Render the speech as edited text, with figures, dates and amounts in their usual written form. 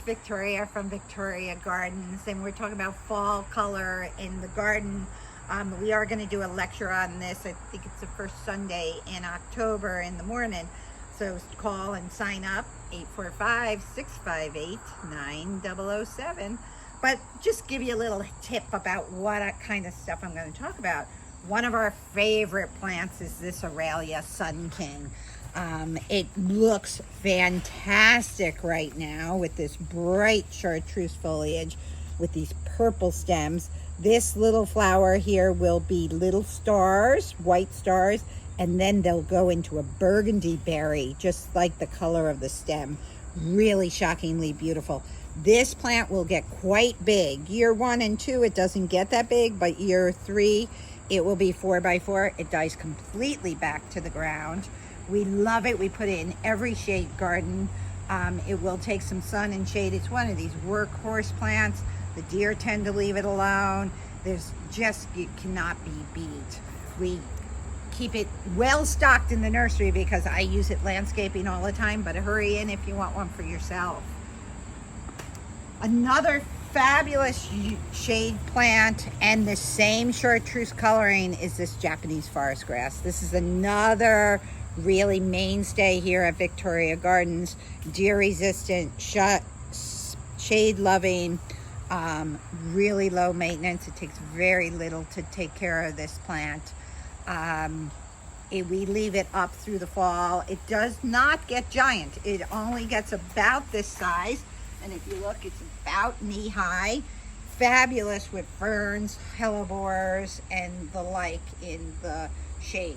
Victoria from Victoria Gardens, and we're talking about fall color in the garden. We are going to do a lecture on this. I think it's the first Sunday in October in the morning. So call and sign up, 845-658-9007. But just give you a little tip about what kind of stuff I'm going to talk about. One of our favorite plants is this Aurelia Sun King. It looks fantastic right now with this bright chartreuse foliage with these purple stems. This little flower here will be little stars, white stars, and then they'll go into a burgundy berry, just like the color of the stem. Really shockingly beautiful. This plant will get quite big. Year 1 and 2, it doesn't get that big, but year 3, it will be 4x4. It dies completely back to the ground. We love it. We put it in every shade garden. It will take some sun and shade. It's one of these workhorse plants. The deer tend to leave it alone. There's just, it cannot be beat. We keep it well stocked in the nursery because I use it landscaping all the time, but hurry in if you want one for yourself. Another fabulous shade plant and the same chartreuse coloring is this Japanese forest grass. This is another really mainstay here at Victoria Gardens. Deer resistant, shade loving, really low maintenance. It takes very little to take care of this plant. We leave it up through the fall. It does not get giant. It only gets about this size. And if you look, it's about knee high. Fabulous with ferns, hellebores, and the like in the shade.